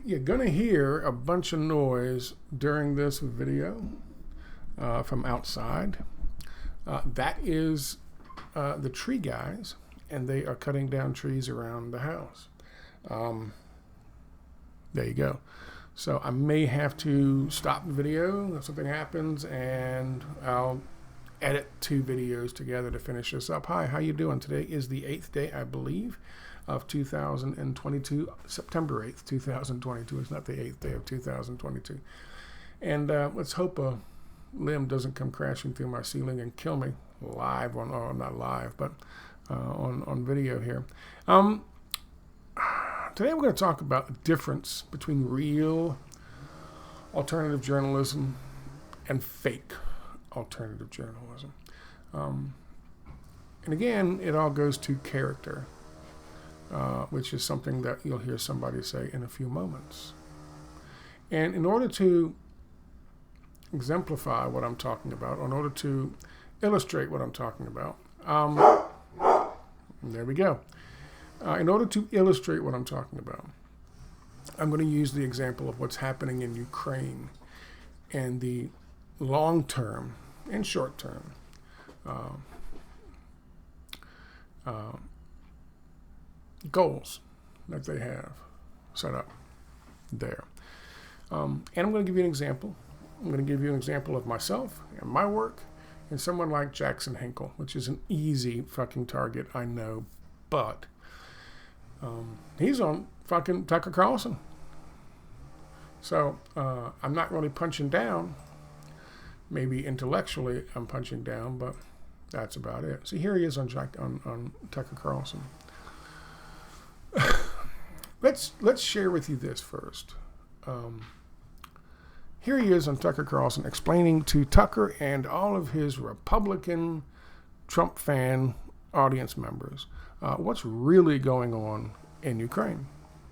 you're going to hear a bunch of noise during this video from outside. That is the tree guys, and they are cutting down trees around the house. There you go. So I may have to stop the video if something happens, and I'll edit 2 videos together to finish this up. Hi, how you doing? Today is the 8th day, I believe, of 2022, September 8th, 2022. It's not the 8th day of 2022. And let's hope a limb doesn't come crashing through my ceiling and kill me live on, or not live, but on video here. Today we're going to talk about the difference between real alternative journalism and fake alternative journalism. And again, it all goes to character, which is something that you'll hear somebody say in a few moments. And in order to exemplify what I'm talking about, in order to illustrate what I'm talking about, there we go. In order to illustrate what I'm talking about, I'm going to use the example of what's happening in Ukraine and the long-term and short-term goals that they have set up there. And I'm going to give you an example. I'm going to give you an example of myself and my work and someone like Jackson Hinkle, which is an easy fucking target, I know, but he's on fucking Tucker Carlson. So I'm not really punching down. Maybe intellectually I'm punching down, but that's about it. See, here he is on Tucker Carlson. Let's share with you this first. Here he is on Tucker Carlson explaining to Tucker and all of his Republican Trump fan audience members what's really going on in Ukraine.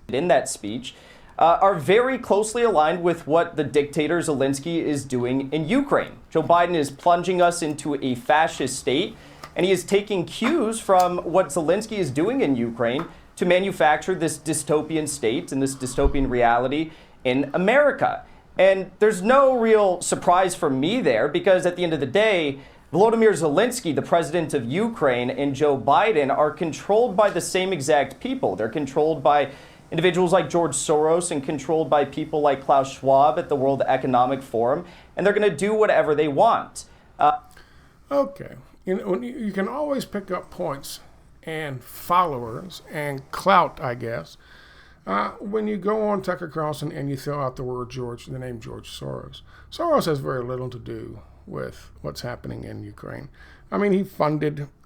In that speech, are very closely aligned with what the dictator Zelensky is doing in Ukraine. Joe Biden is plunging us into a fascist state, and he is taking cues from what Zelensky is doing in Ukraine to manufacture this dystopian state and this dystopian reality in America. And there's no real surprise for me there, because at the end of the day, Volodymyr Zelensky, the president of Ukraine, and Joe Biden are controlled by the same exact people. They're controlled by individuals like George Soros and controlled by people like Klaus Schwab at the World Economic Forum, and they're going to do whatever they want. Okay. You can always pick up points and followers and clout, I guess, when you go on Tucker Carlson and you throw out the name George Soros. Soros has very little to do with what's happening in Ukraine. I mean, he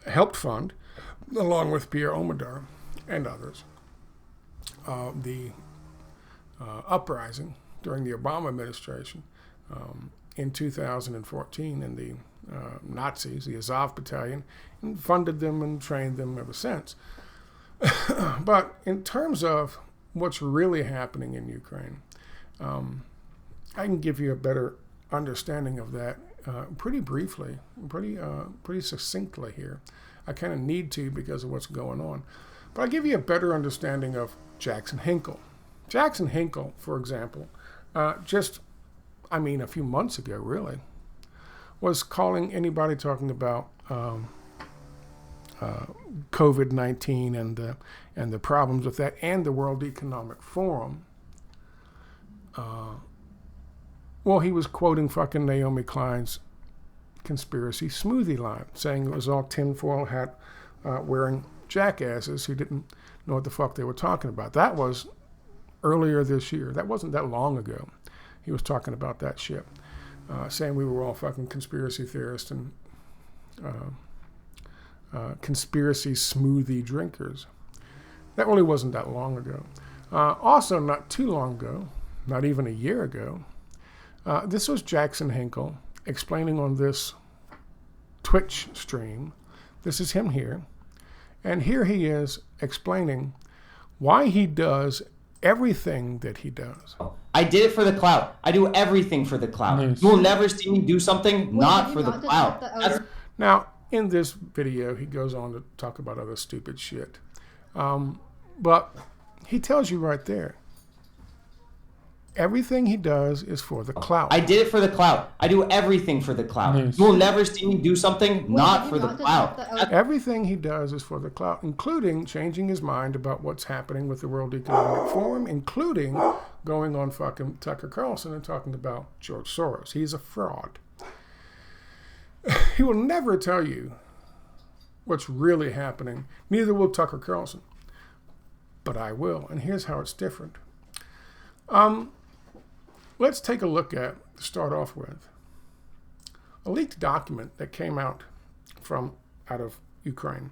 helped fund, along with Pierre Omidyar and others, the uprising during the Obama administration in 2014, and the Nazis, the Azov Battalion, and funded them and trained them ever since. But in terms of what's really happening in Ukraine, I can give you a better understanding of that pretty briefly, pretty succinctly here. I kind of need to because of what's going on. But I'll give you a better understanding of Jackson Hinkle. Jackson Hinkle, for example, a few months ago, really, was calling anybody talking about COVID-19 and the problems with that, and the World Economic Forum. Well, he was quoting fucking Naomi Klein's conspiracy smoothie line, saying it was all tinfoil hat wearing jackasses who didn't know what the fuck they were talking about. That was earlier this year. That wasn't that long ago. He was talking about that shit, saying we were all fucking conspiracy theorists and conspiracy smoothie drinkers. That really wasn't that long ago. Also, not too long ago, not even a year ago, this was Jackson Hinkle explaining on this Twitch stream. This is him here. And here he is explaining why he does everything that he does. I did it for the clout. I do everything for the clout. Nice. You will never see me do something not for the clout. Now, in this video, he goes on to talk about other stupid shit. But he tells you right there, Everything he does is for the clout. I did it for the clout. I do everything for the clout. Nice. You will never see me do something not for the clout. Everything he does is for the clout, including changing his mind about what's happening with the World Economic Forum, including going on fucking Tucker Carlson and talking about George Soros. He's a fraud. He will never tell you what's really happening. Neither will Tucker Carlson. But I will, and here's how it's different. Let's take a look at, to start off with, a leaked document that came out of Ukraine.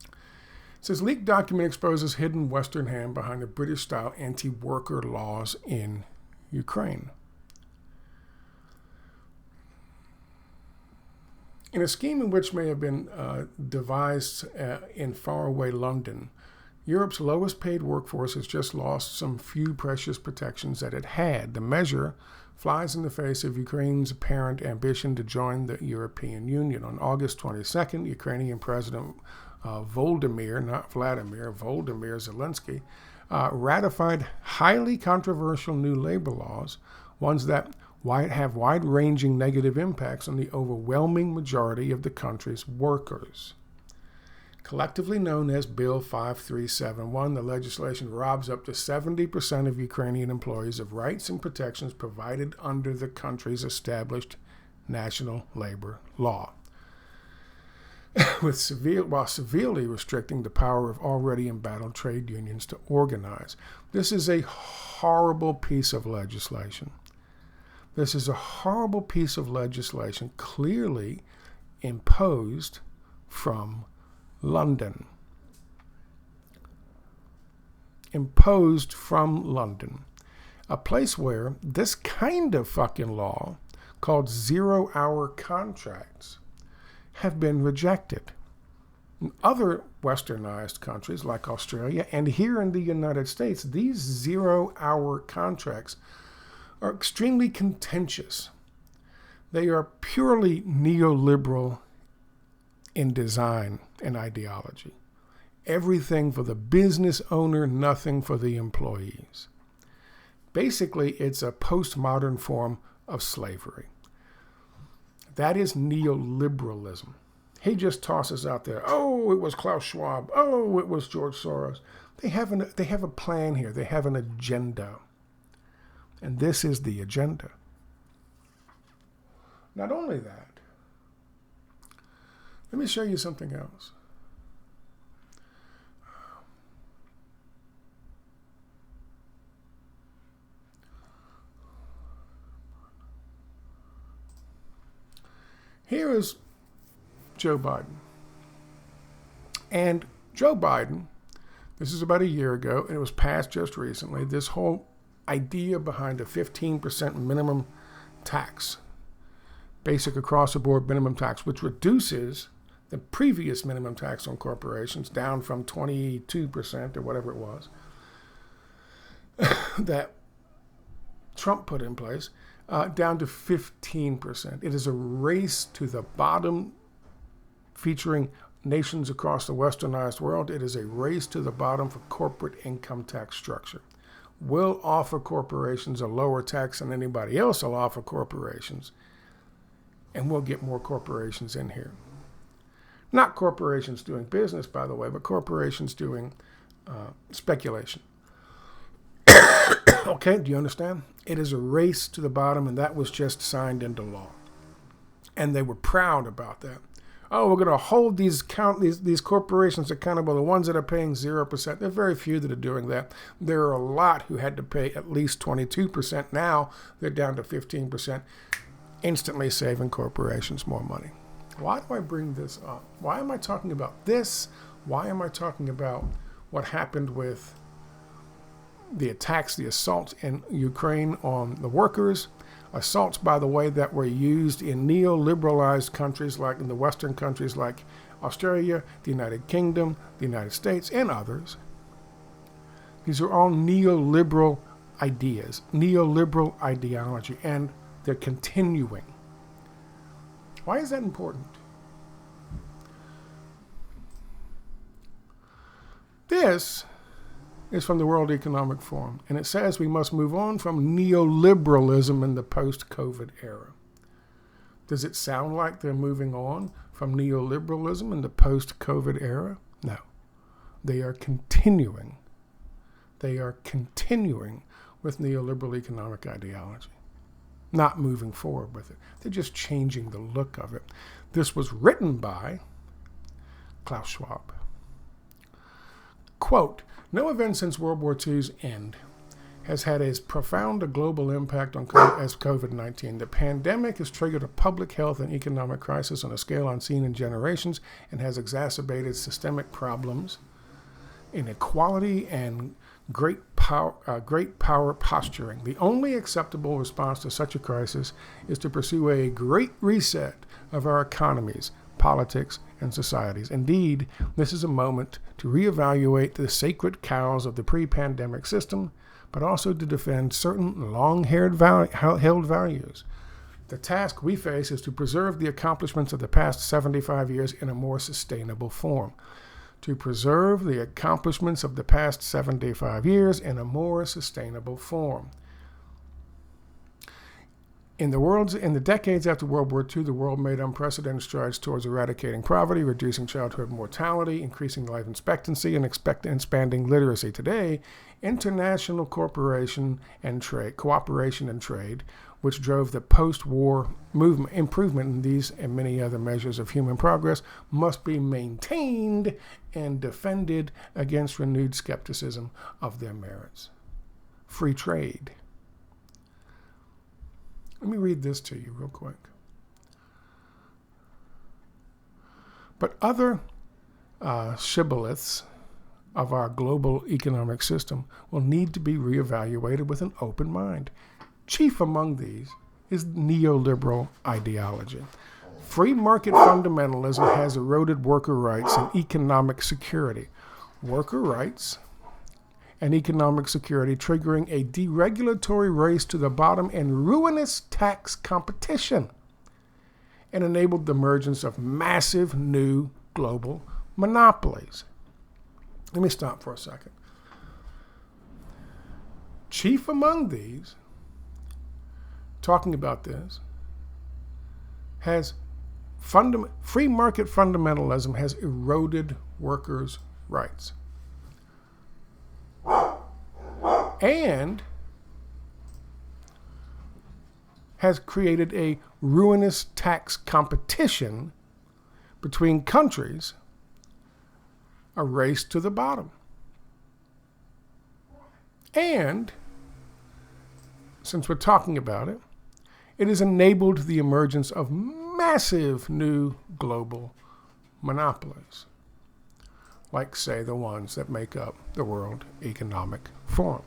It says, leaked document exposes hidden Western hand behind the British-style anti-worker laws in Ukraine. In a scheme in which may have been devised in faraway London, Europe's lowest paid workforce has just lost some few precious protections that it had. The measure flies in the face of Ukraine's apparent ambition to join the European Union. On August 22nd, Ukrainian President Volodymyr Zelensky ratified highly controversial new labor laws, ones that have wide-ranging negative impacts on the overwhelming majority of the country's workers. Collectively known as Bill 5371, the legislation robs up to 70% of Ukrainian employees of rights and protections provided under the country's established national labor law, while severely restricting the power of already embattled trade unions to organize. This is a horrible piece of legislation. This is a horrible piece of legislation clearly imposed from London. Imposed from London. A place where this kind of fucking law, called 0-hour contracts, have been rejected. In other westernized countries like Australia and here in the United States, these 0-hour contracts are extremely contentious. They are purely neoliberal in design and ideology. Everything for the business owner, nothing for the employees. Basically, it's a postmodern form of slavery. That is neoliberalism. He just tosses out there, oh, it was Klaus Schwab, oh, it was George Soros. They have a plan here. They have an agenda. And this is the agenda. Not only that, let me show you something else. Here is Joe Biden. And Joe Biden, this is about a year ago, and it was passed just recently, this whole idea behind a 15% minimum tax, basic across-the-board minimum tax, which reduces the previous minimum tax on corporations down from 22% or whatever it was that Trump put in place, down to 15%. It is a race to the bottom featuring nations across the westernized world. It is a race to the bottom for corporate income tax structure. We'll offer corporations a lower tax than anybody else will offer corporations, and we'll get more corporations in here. Not corporations doing business, by the way, but corporations doing speculation. Okay, do you understand? It is a race to the bottom, and that was just signed into law. And they were proud about that. Oh, we're going to hold these corporations accountable, the ones that are paying 0%. There are very few that are doing that. There are a lot who had to pay at least 22%. Now they're down to 15%, instantly saving corporations more money. Why do I bring this up? Why am I talking about this? Why am I talking about what happened with the attacks, the assaults in Ukraine on the workers? Assaults, by the way, that were used in neoliberalized countries, like in the Western countries like Australia, the United Kingdom, the United States, and others. These are all neoliberal ideas, neoliberal ideology, and they're continuing. Why is that important? This is from the World Economic Forum, and it says we must move on from neoliberalism in the post-COVID era. Does it sound like they're moving on from neoliberalism in the post-COVID era? No. They are continuing. They are continuing with neoliberal economic ideology, not moving forward with it. They're just changing the look of it. This was written by Klaus Schwab. Quote, no event since World War II's end has had as profound a global impact on as COVID-19. The pandemic has triggered a public health and economic crisis on a scale unseen in generations and has exacerbated systemic problems, inequality, and great power posturing. The only acceptable response to such a crisis is to pursue a great reset of our economies, politics, and societies. Indeed, this is a moment to reevaluate the sacred cows of the pre-pandemic system, but also to defend certain long-held values. The task we face is to preserve the accomplishments of the past 75 years in a more sustainable form. To preserve the accomplishments of the past 75 years in a more sustainable form. In the decades after World War II, the world made unprecedented strides towards eradicating poverty, reducing childhood mortality, increasing life expectancy, and expanding literacy. Today, international cooperation and trade, which drove the post-war movement, improvement in these and many other measures of human progress, must be maintained and defended against renewed skepticism of their merits. Free trade. Let me read this to you real quick. But other shibboleths of our global economic system will need to be reevaluated with an open mind. Chief among these is neoliberal ideology. Free market fundamentalism has eroded worker rights and economic security. Worker rights and economic security triggering a deregulatory race to the bottom and ruinous tax competition, and enabled the emergence of massive new global monopolies. Let me stop for a second. Chief among these, talking about this, has free market fundamentalism has eroded workers' rights. And has created a ruinous tax competition between countries, a race to the bottom. And, since we're talking about it, it has enabled the emergence of massive new global monopolies, like, say, the ones that make up the World Economic Forum.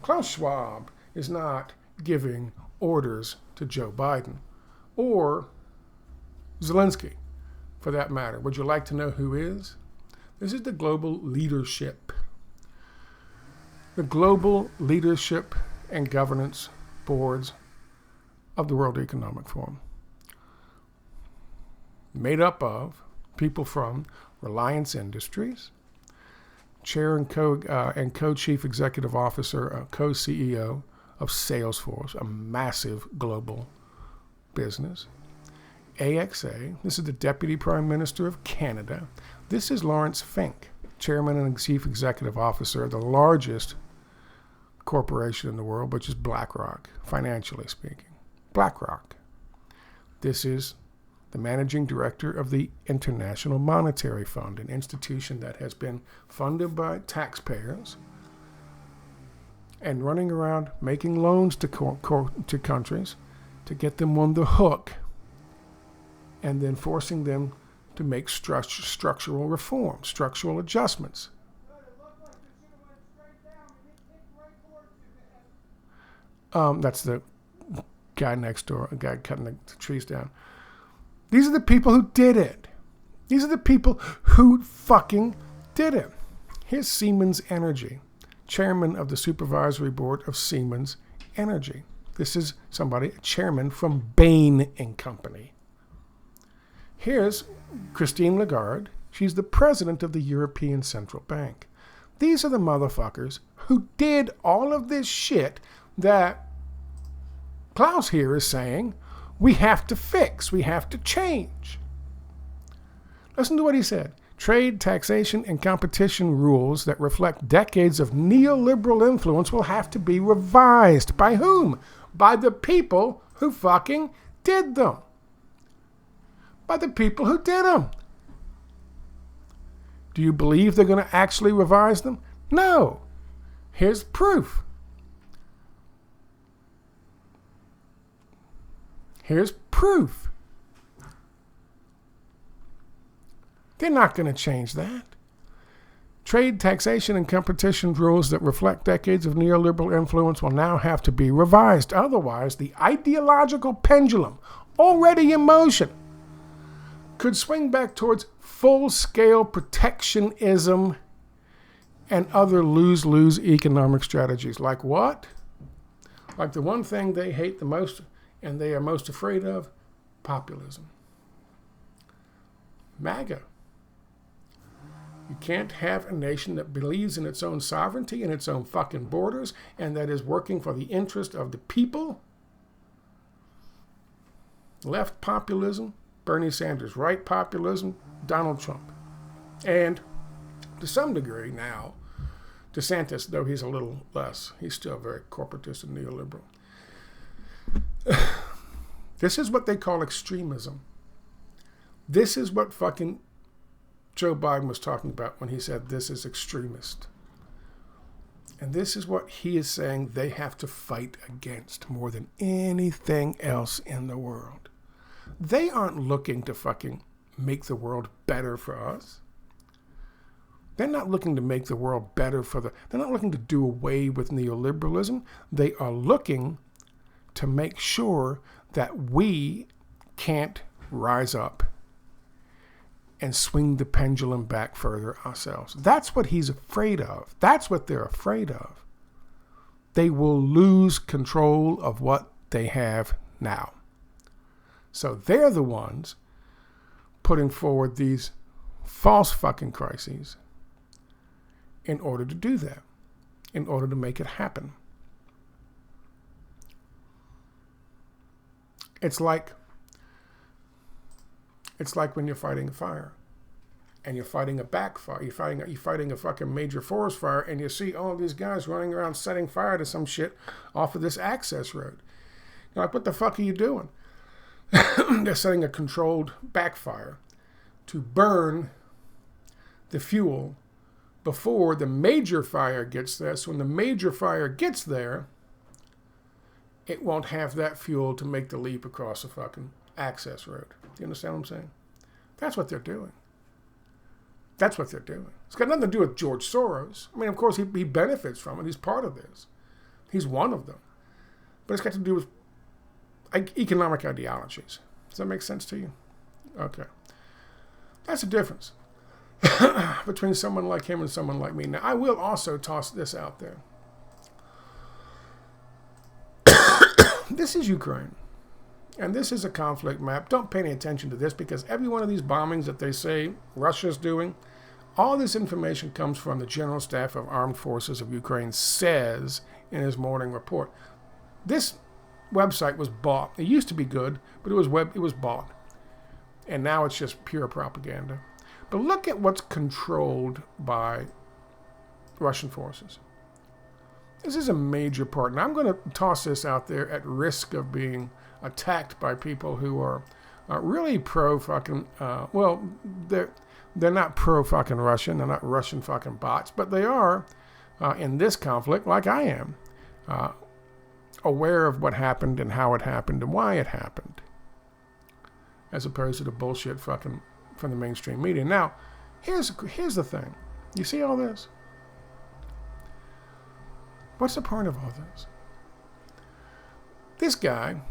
Klaus Schwab is not giving orders to Joe Biden or Zelensky, for that matter. Would you like to know who is? This is the global leadership. The global leadership and governance boards of the World Economic Forum, made up of people from Reliance Industries, chair and co-chief executive officer, co-CEO of Salesforce, a massive global business. AXA, this is the Deputy Prime Minister of Canada. This is Lawrence Fink, chairman and chief executive officer of the largest corporation in the world, which is BlackRock, financially speaking. BlackRock. This is the managing director of the International Monetary Fund, an institution that has been funded by taxpayers and running around making loans to countries to get them on the hook and then forcing them to make structural reforms, structural adjustments. That's the guy next door, a guy cutting the trees down. These are the people who did it. These are the people who fucking did it. Here's Siemens Energy, chairman of the supervisory board of Siemens Energy. This is somebody, a chairman from Bain & Company. Here's Christine Lagarde. She's the president of the European Central Bank. these are the motherfuckers who did all of this shit that Klaus here is saying we have to fix, we have to change. Listen to what he said. Trade, taxation, and competition rules that reflect decades of neoliberal influence will have to be revised. By whom? By the people who fucking did them. By the people who did them. Do you believe they're going to actually revise them? No. Here's proof. Here's proof. They're not going to change that. Trade, taxation, and competition rules that reflect decades of neoliberal influence will now have to be revised. Otherwise, the ideological pendulum, already in motion, could swing back towards full-scale protectionism and other lose-lose economic strategies. Like what? Like the one thing they hate the most and they are most afraid of, populism. MAGA. You can't have a nation that believes in its own sovereignty and its own fucking borders and that is working for the interest of the people. Left populism, Bernie Sanders. Right populism, Donald Trump. And to some degree now, DeSantis, though he's a little less, he's still very corporatist and neoliberal. This is what they call extremism. This is what fucking Joe Biden was talking about when he said this is extremist. And this is what he is saying they have to fight against more than anything else in the world. They aren't looking to fucking make the world better for us. They're not looking to make the world better they're not looking to do away with neoliberalism. They are looking to make sure that we can't rise up and swing the pendulum back further ourselves. That's what he's afraid of. That's what they're afraid of. They will lose control of what they have now. So they're the ones putting forward these false fucking crises in order to do that, in order to make it happen. It's like when you're fighting a fire and you're fighting a backfire. You're fighting a fucking major forest fire and you see all these guys running around setting fire to some shit off of this access road. You're like, what the fuck are you doing? They're setting a controlled backfire to burn the fuel before the major fire gets there. So when the major fire gets there, it won't have that fuel to make the leap across the fucking access road. Do you understand what I'm saying? That's what they're doing. That's what they're doing. It's got nothing to do with George Soros. I mean, of course, he benefits from it. He's part of this. He's one of them. But it's got to do with economic ideologies. Does that make sense to you? Okay. That's the difference between someone like him and someone like me. Now, I will also toss this out there. This is Ukraine. And this is a conflict map. Don't pay any attention to this because every one of these bombings that they say Russia's doing, all this information comes from the General Staff of Armed Forces of Ukraine says in his morning report. This website was bought. It used to be good, but it was bought. And now it's just pure propaganda. But look at what's controlled by Russian forces. This is a major part. And I'm going to toss this out there at risk of being attacked by people who are really pro-fucking, they're not pro-fucking Russian. They're not Russian fucking bots. But they are, in this conflict, like I am, aware of what happened and how it happened and why it happened. As opposed to the bullshit fucking from the mainstream media. Now, here's the thing. You see all this? What's the point of all this? This guy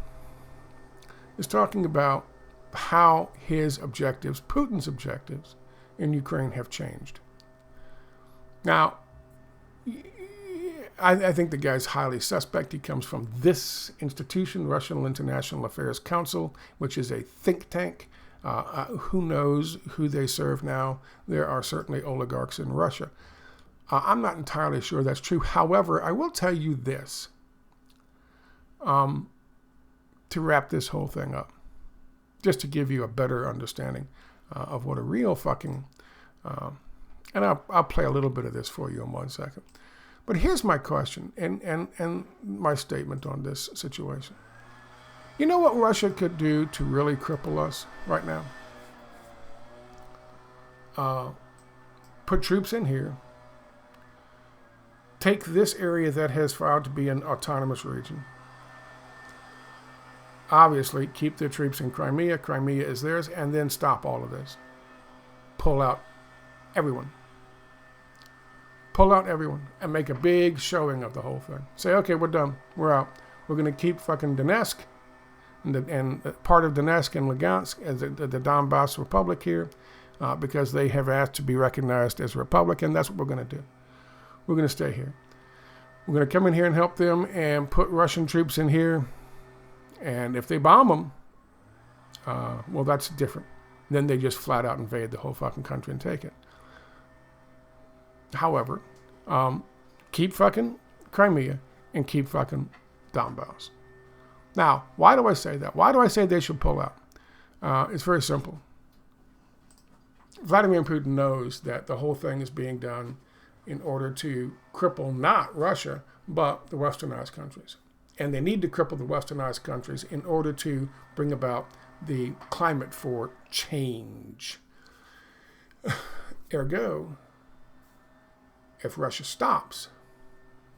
is talking about how his objectives, Putin's objectives, in Ukraine have changed. Now, I think the guy's highly suspect. He comes from this institution, Russian International Affairs Council, which is a think tank. Who knows who they serve now? There are certainly oligarchs in Russia. I'm not entirely sure that's true. However, I will tell you this, to wrap this whole thing up, just to give you a better understanding of what a real fucking, and I'll play a little bit of this for you in 1 second. But here's my question and my statement on this situation. You know what Russia could do to really cripple us right now? Put troops in here. Take this area that has filed to be an autonomous region. Obviously, keep their troops in Crimea. Crimea is theirs, and then stop all of this. Pull out everyone. Pull out everyone and make a big showing of the whole thing. Say, okay, we're done. We're out. We're going to keep fucking Donetsk and part of Donetsk and Lugansk as the Donbass Republic here because they have asked to be recognized as a republic, and that's what we're going to do. We're going to stay here. We're going to come in here and help them and put Russian troops in here. And if they bomb them, well, that's different. Then they just flat out invade the whole fucking country and take it. However, keep fucking Crimea and keep fucking Donbass. Now, why do I say that? Why do I say they should pull out? It's very simple. Vladimir Putin knows that the whole thing is being done in order to cripple not Russia, but the westernized countries. And they need to cripple the westernized countries in order to bring about the climate for change. Ergo, if Russia stops,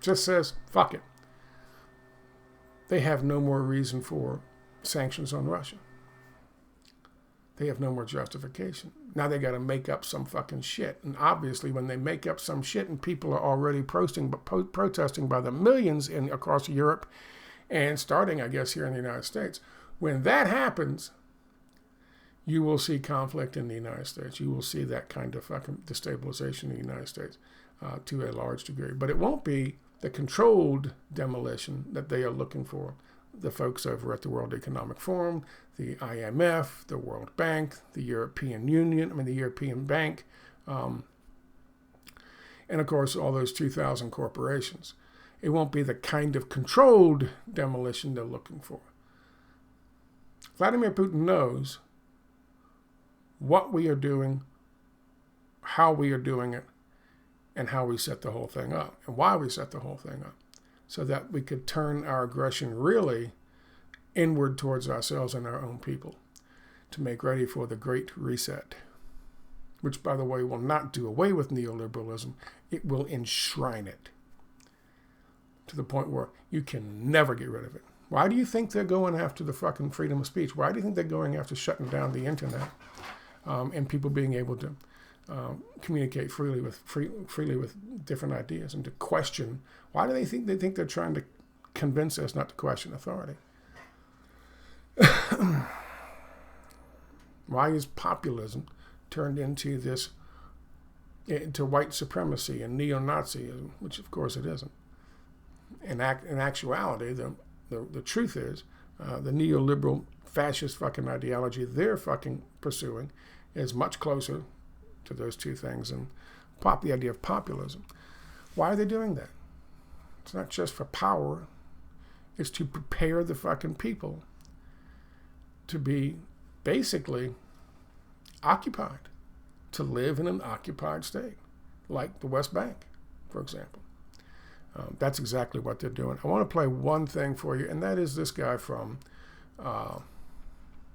just says, fuck it, they have no more reason for sanctions on Russia. They have no more justification. Now they got to make up some fucking shit. And obviously when they make up some shit and people are already protesting by the millions across Europe and starting, I guess, here in the United States, when that happens, you will see conflict in the United States. You will see that kind of fucking destabilization in the United States to a large degree. But it won't be the controlled demolition that they are looking for. The folks over at the World Economic Forum, the IMF, the World Bank, the European Union, the European Bank, and of course all those 2,000 corporations. It won't be the kind of controlled demolition they're looking for. Vladimir Putin knows what we are doing, how we are doing it, and how we set the whole thing up, and why we set the whole thing up, so that we could turn our aggression really inward towards ourselves and our own people to make ready for the Great Reset, which, by the way, will not do away with neoliberalism. It will enshrine it to the point where you can never get rid of it. Why do you think they're going after the fucking freedom of speech? Why do you think they're going after shutting down the internet and people being able to communicate freely with different ideas and to question? Why do they think they're trying to convince us not to question authority? Why is populism turned into white supremacy and neo-Nazism, which of course it isn't? In actuality, the truth is the neoliberal fascist fucking ideology they're fucking pursuing is much closer to those two things and the idea of populism. Why are they doing that? It's not just for power. It's to prepare the fucking people to be basically occupied, to live in an occupied state, like the West Bank, for example. That's exactly what they're doing. I want to play one thing for you, and that is this guy from,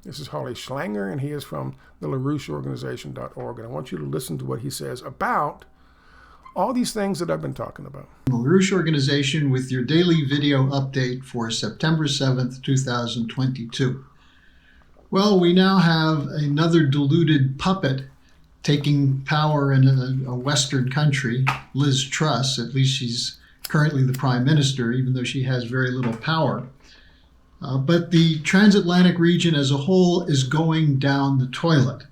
this is Harley Schlanger, and he is from the LaRoucheOrganization.org, and I want you to listen to what he says about all these things that I've been talking about. The LaRouche Organization with your daily video update for September 7th, 2022. Well, we now have another deluded puppet taking power in a Western country, Liz Truss. At least she's currently the prime minister, even though she has very little power. But the transatlantic region as a whole is going down the toilet.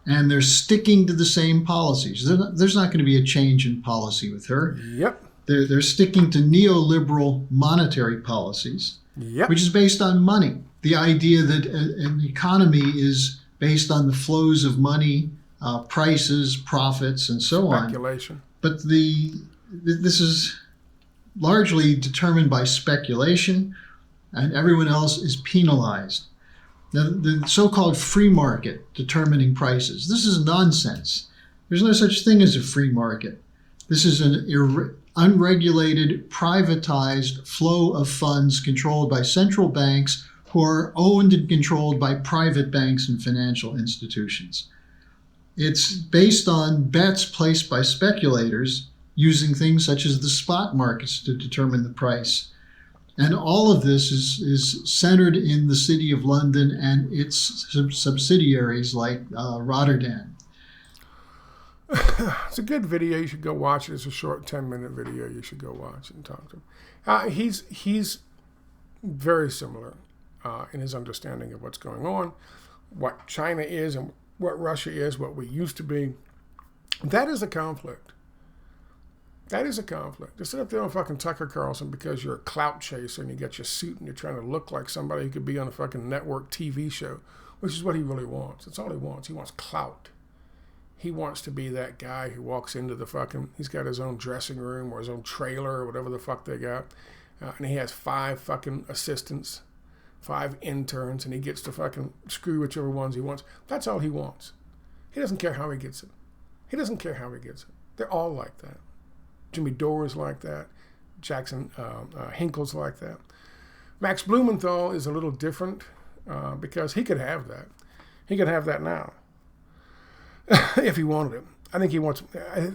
And they're sticking to the same policies. There's not going to be a change in policy with her. Yep. They're sticking to neoliberal monetary policies, Yep. which is based on money. The idea that an economy is based on the flows of money, prices, profits, and so on. Speculation. But this is largely determined by speculation, and everyone else is penalized. The so-called free market determining prices. This is nonsense. There's no such thing as a free market. This is an unregulated, privatized flow of funds controlled by central banks who are owned and controlled by private banks and financial institutions. It's based on bets placed by speculators using things such as the spot markets to determine the price. And all of this is centered in the City of London and its subsidiaries like Rotterdam. It's a good video. You should go watch it. It's a short 10-minute video. You should go watch it and talk to him. He's very similar in his understanding of what's going on, what China is and what Russia is, what we used to be. That is a conflict. That is a conflict. Just sit up there on fucking Tucker Carlson because you're a clout chaser and you got your suit and you're trying to look like somebody who could be on a fucking network TV show, which is what he really wants. That's all he wants. He wants clout. He wants to be that guy who walks into the fucking, he's got his own dressing room or his own trailer or whatever the fuck they got. And he has 5 fucking assistants, 5 interns, and he gets to fucking screw whichever ones he wants. That's all he wants. He doesn't care how he gets it. He doesn't care how he gets it. They're all like that. Jimmy Dore's like that. Hinkle's like that. Max Blumenthal is a little different because he could have that. He could have that now if he wanted it.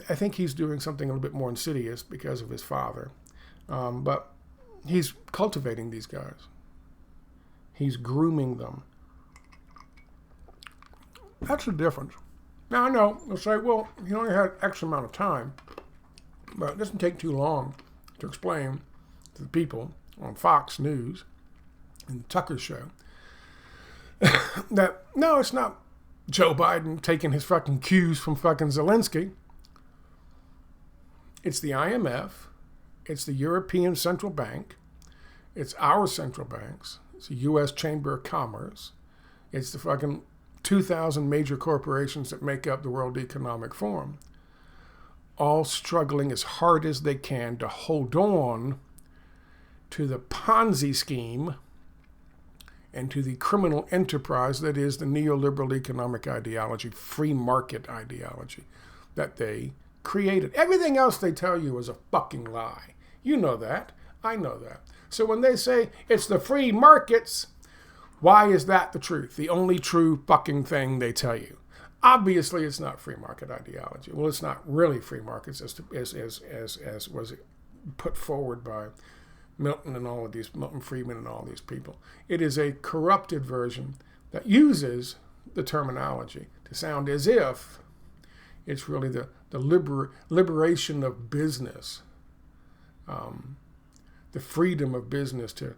I think he's doing something a little bit more insidious because of his father. But he's cultivating these guys. He's grooming them. That's the difference. Now, I know, they'll say, well, he only had X amount of time. But it doesn't take too long to explain to the people on Fox News and Tucker's show that, no, it's not Joe Biden taking his fucking cues from fucking Zelensky. It's the IMF. It's the European Central Bank. It's our central banks. It's the U.S. Chamber of Commerce. It's the fucking 2,000 major corporations that make up the World Economic Forum, all struggling as hard as they can to hold on to the Ponzi scheme and to the criminal enterprise that is the neoliberal economic ideology, free market ideology that they created. Everything else they tell you is a fucking lie. You know that. I know that. So when they say it's the free markets, why is that the truth? The only true fucking thing they tell you. Obviously, it's not free market ideology. Well, it's not really free markets as was put forward by Milton and all of these, Milton Friedman and all these people. It is a corrupted version that uses the terminology to sound as if it's really the liberation of business, the freedom of business to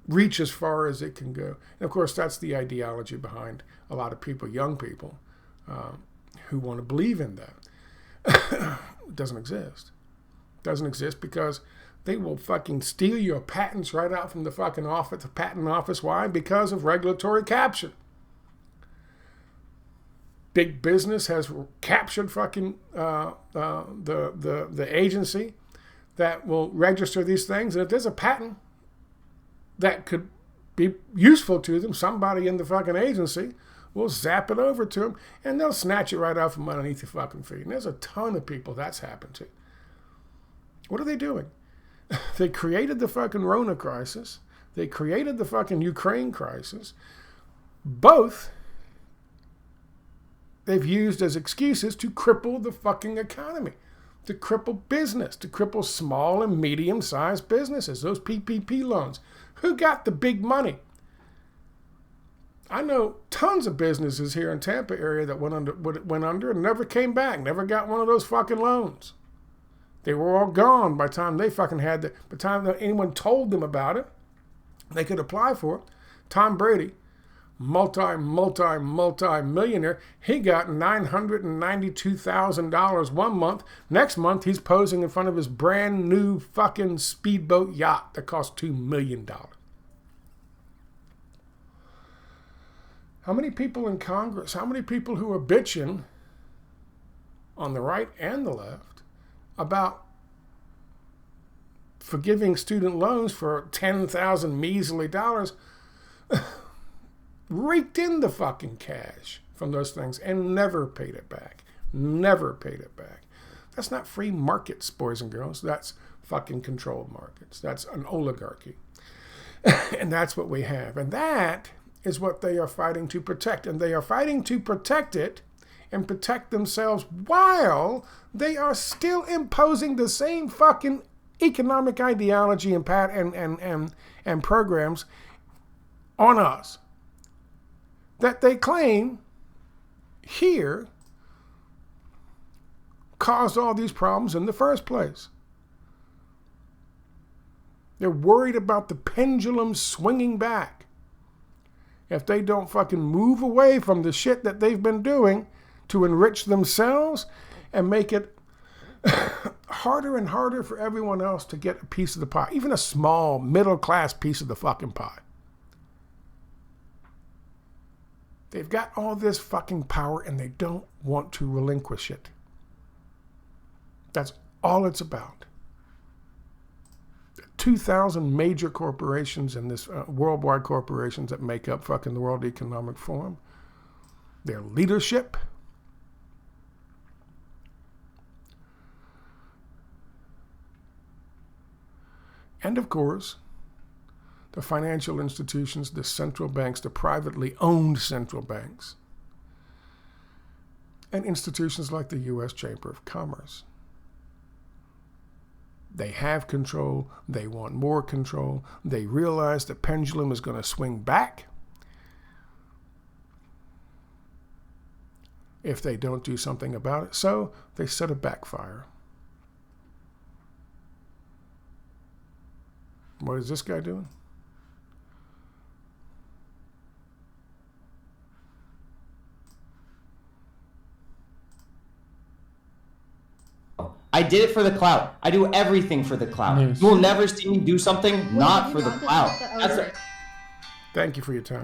reach as far as it can go. And of course, that's the ideology behind a lot of people, young people, who want to believe in that. It doesn't exist. It doesn't exist because they will fucking steal your patents right out from the fucking office, the patent office. Why? Because of regulatory capture. Big business has captured fucking the agency that will register these things. And if there's a patent that could be useful to them, somebody in the fucking agency will zap it over to them and they'll snatch it right out from underneath your fucking feet. And there's a ton of people that's happened to. What are they doing? They created the fucking Rona crisis. They created the fucking Ukraine crisis. Both they've used as excuses to cripple the fucking economy, to cripple business, to cripple small and medium-sized businesses, those PPP loans. Who got the big money? I know tons of businesses here in Tampa area that went under and never came back, never got one of those fucking loans. They were all gone by the time they fucking had by the time that anyone told them about it, they could apply for it. Tom Brady, multi-millionaire, he got $992,000 one month. Next month, he's posing in front of his brand new fucking speedboat yacht that cost $2 million. How many people in Congress, how many people who are bitching on the right and the left about forgiving student loans for 10,000 measly dollars, raked in the fucking cash from those things and never paid it back. Never paid it back. That's not free markets, boys and girls. That's fucking controlled markets. That's an oligarchy. And that's what we have. And that is what they are fighting to protect. And they are fighting to protect it and protect themselves while they are still imposing the same fucking economic ideology and programs on us that they claim here caused all these problems in the first place. They're worried about the pendulum swinging back. If they don't fucking move away from the shit that they've been doing to enrich themselves and make it harder and harder for everyone else to get a piece of the pie, even a small middle-class piece of the fucking pie. They've got all this fucking power and they don't want to relinquish it. That's all it's about. 2,000 major corporations and this worldwide corporations that make up fucking the World Economic Forum, their leadership, and of course, the financial institutions, the central banks, the privately owned central banks, and institutions like the U.S. Chamber of Commerce. They have control. They want more control. They realize the pendulum is going to swing back if they don't do something about it. So they set a backfire. What is this guy doing? I did it for the clout. I do everything for the clout. Yes. You will never see me do something not for the clout. That's Thank you for your time.